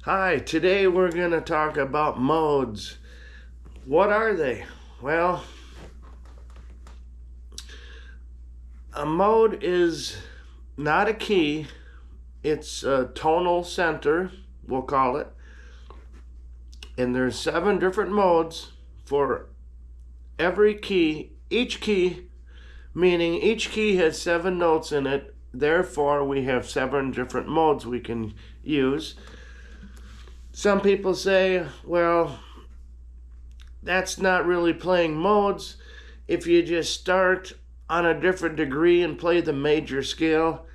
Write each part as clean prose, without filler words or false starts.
Hi, today we're going to talk about modes. What are they? Well, a mode is not a key, it's a tonal center, we'll call it. And there's 7 different modes for every key. Each key, meaning each key has 7 notes in it. Therefore, we have 7 different modes we can use. Some people say, well, that's not really playing modes. If you just start on a different degree and play the major scale,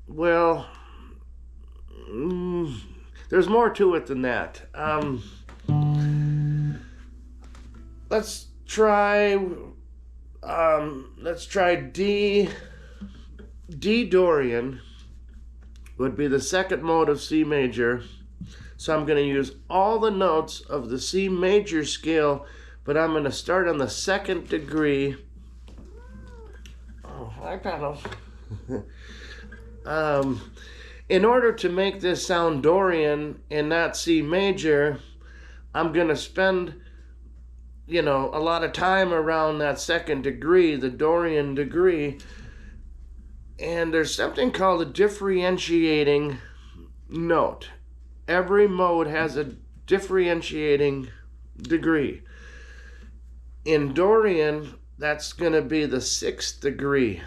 well, there's more to it than that. Let's try D. D Dorian would be the second mode of C major. So I'm going to use all the notes of the C major scale, but I'm going to start on the 2nd degree. Oh, hi, Paddles. In order to make this sound Dorian and not C major, I'm going to spend, a lot of time around that 2nd degree, the Dorian degree. And there's something called a differentiating note. Every mode has a differentiating degree. In Dorian, that's going to be the 6th degree.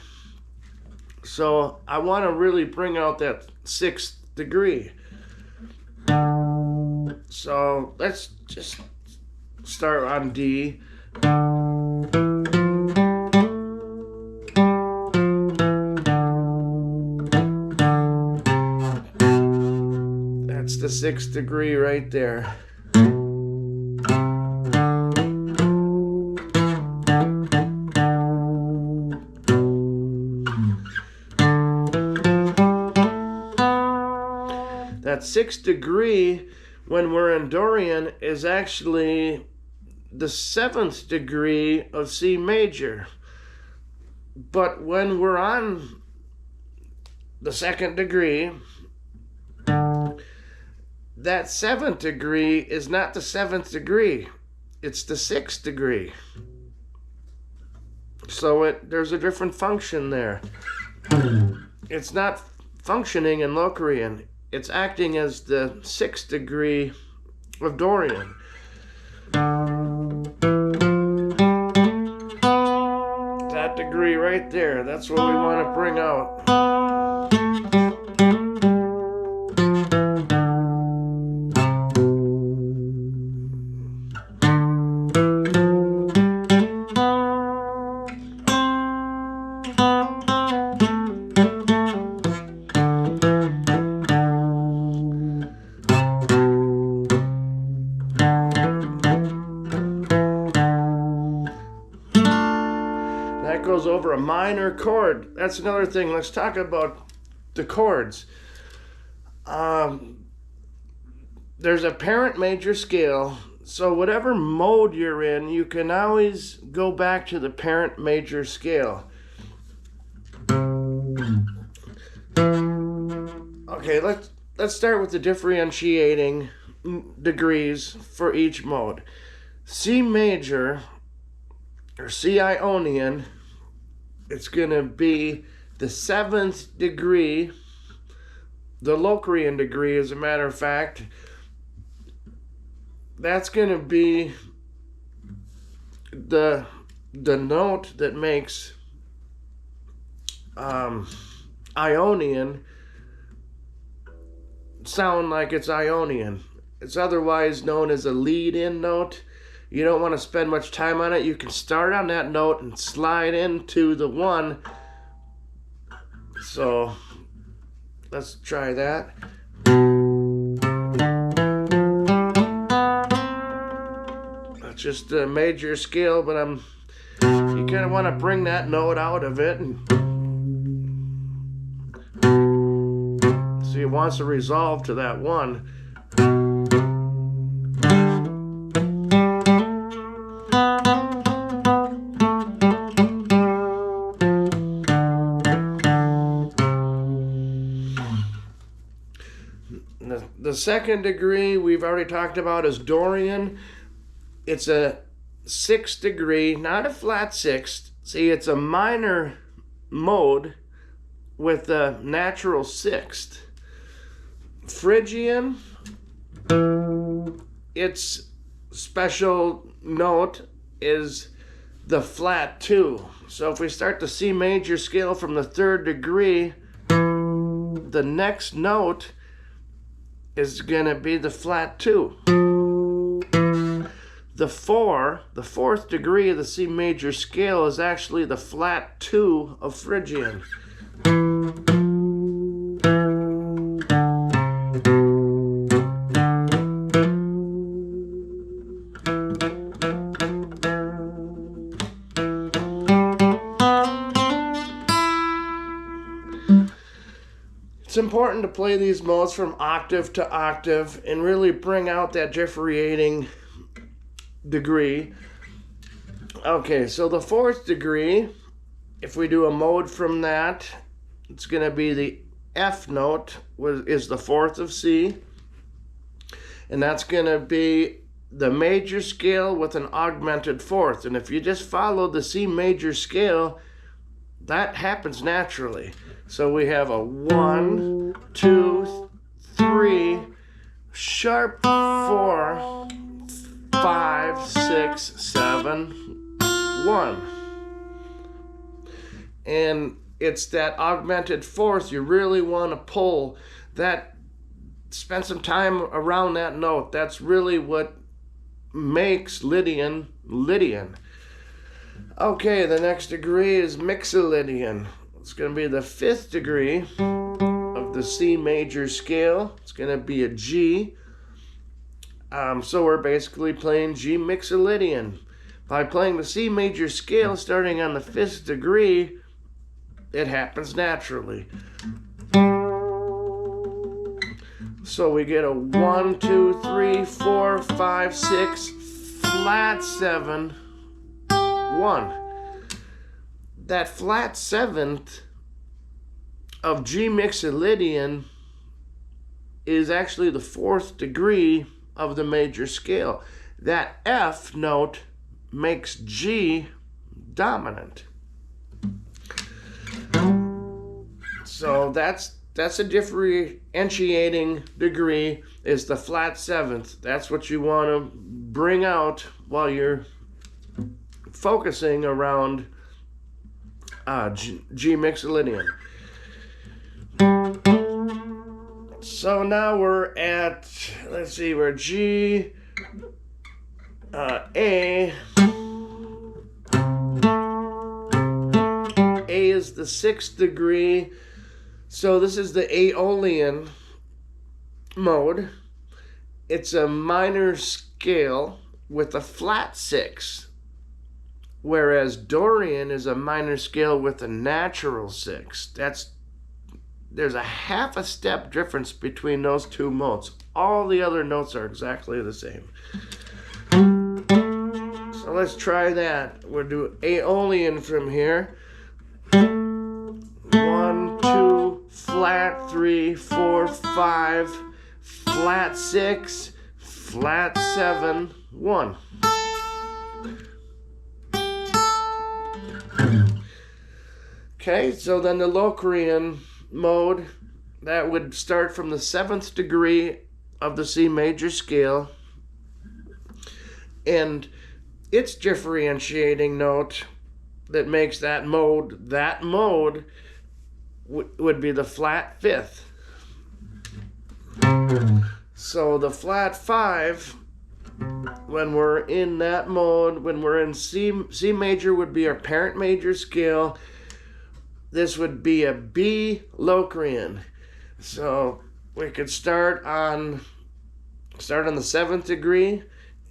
So I want to really bring out that 6th degree. So let's just start on D. That's the 6th degree right there. That 6th degree, when we're in Dorian, is actually the 7th degree of C major. But when we're on the 2nd degree, that 7th degree is not the 7th degree. It's the 6th degree. So there's a different function there. It's not functioning in Locrian. It's acting as the 6th degree of Dorian. That degree right there, that's what we want to bring out. That goes over a minor chord. That's another thing. Let's talk about the chords. There's a parent major scale, so whatever mode you're in, you can always go back to the parent major scale. Okay, let's start with the differentiating degrees for each mode. C major, or C Ionian, it's going to be the 7th degree, the Locrian degree, as a matter of fact. That's going to be the note that makes Ionian sound like it's Ionian. It's otherwise known as a lead-in note. You don't want to spend much time on it. You can start on that note and slide into the 1. So let's try that. That's just a major scale, but you kind of want to bring that note out of it. See, it wants to resolve to that 1. The second degree we've already talked about is Dorian. It's a sixth degree, not a flat sixth. See, it's a minor mode with a natural sixth. Phrygian, its special note is the flat 2. So if we start the C major scale from the third degree, the next note is going to be the flat 2. The fourth degree of the C major scale is actually the flat 2 of Phrygian. It's important to play these modes from octave to octave and really bring out that differentiating degree. Okay, so the fourth degree, if we do a mode from that, it's going to be the F note, is the fourth of C, and that's going to be the major scale with an augmented fourth. And if you just follow the C major scale, that happens naturally. So we have a 1, 2, 3, sharp 4, 5, 6, 7, 1. And it's that augmented fourth you really want to pull. That, spend some time around that note. That's really what makes Lydian Lydian. Okay, the next degree is Mixolydian. It's going to be the fifth degree of the C major scale. It's going to be a G. So we're basically playing G Mixolydian. By playing the C major scale starting on the fifth degree, it happens naturally. So we get a 1, 2, 3, 4, 5, 6, flat 7, 1. That flat seventh of G Mixolydian is actually the fourth degree of the major scale. That F note makes G dominant. So that's a differentiating degree, is the flat seventh. That's what you want to bring out while you're focusing around G Mixolydian. So now we're at, let's see, we're G, A. A is the sixth degree. So this is the Aeolian mode. It's a minor scale with a flat 6. Whereas Dorian is a minor scale with a natural 6. There's a half a step difference between those two modes. All the other notes are exactly the same. So let's try that. We'll do Aeolian from here. 1, 2, flat 3, 4, 5, flat 6, flat 7, 1. Okay, so then the Locrian mode, that would start from the 7th degree of the C major scale, and its differentiating note that makes that mode would be the flat 5th. So the flat 5, when we're in that mode, when we're in C major, would be our parent major scale. This would be a B Locrian. So we could start on the 7th degree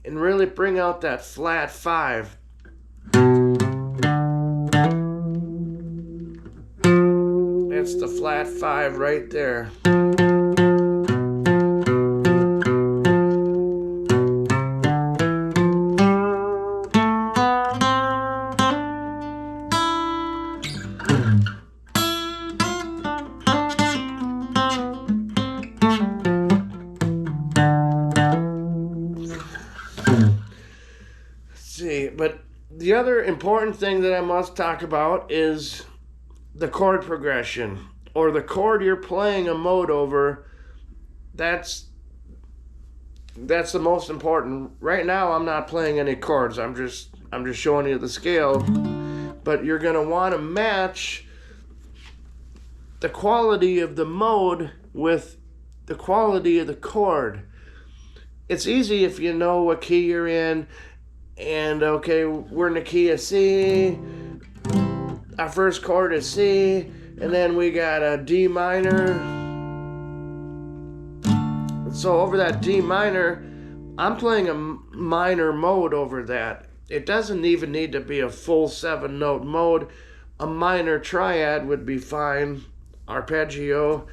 and really bring out that flat 5. That's the flat 5 right there. the other important thing that I must talk about is the chord progression, or the chord you're playing a mode over. That's the most important. Right now I'm not playing any chords. I'm just showing you the scale. But you're going to want to match the quality of the mode with the quality of the chord. It's easy if you know what key you're in, and okay, we're in the key of C. Our first chord is C, and then we got a D minor. So over that D minor, I'm playing a minor mode over that. It doesn't even need to be a full 7-note mode. A minor triad would be fine. Arpeggio.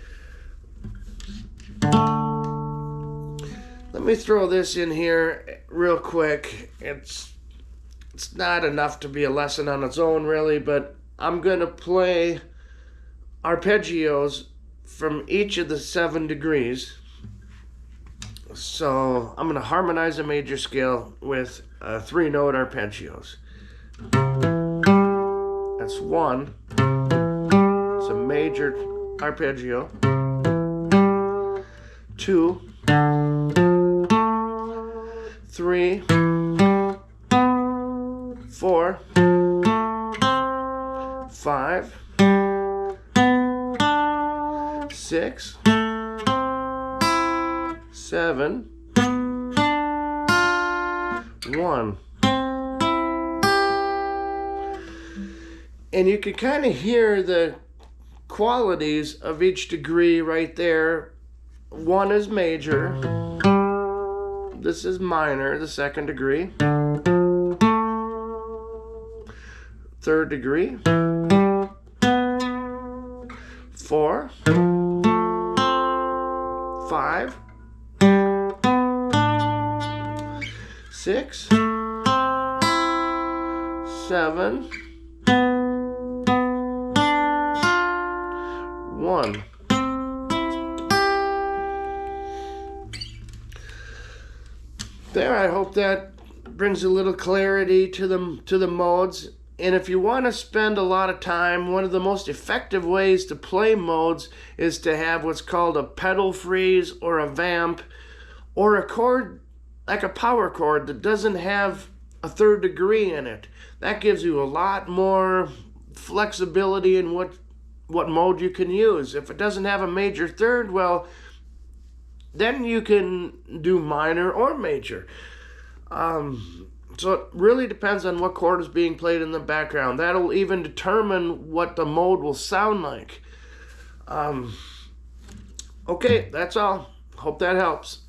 Let me throw this in here real quick. It's not enough to be a lesson on its own, really, but I'm going to play arpeggios from each of the 7 degrees. So I'm going to harmonize a major scale with 3-note arpeggios. That's 1. It's a major arpeggio. 2, 3, 4, 5, 6, 7, 1. And you can kind of hear the qualities of each degree right there. 1 is major. This is minor, the 2nd degree. 3rd degree. 4, 5, 6, 7, 1. There, I hope that brings a little clarity to the modes. And if you want to spend a lot of time, one of the most effective ways to play modes is to have what's called a pedal freeze or a vamp, or a chord like a power chord that doesn't have a 3rd degree in it. That gives you a lot more flexibility in what mode you can use. If it doesn't have a major 3rd, well, then you can do minor or major. So it really depends on what chord is being played in the background. That'll even determine what the mode will sound like. Okay, that's all. Hope that helps.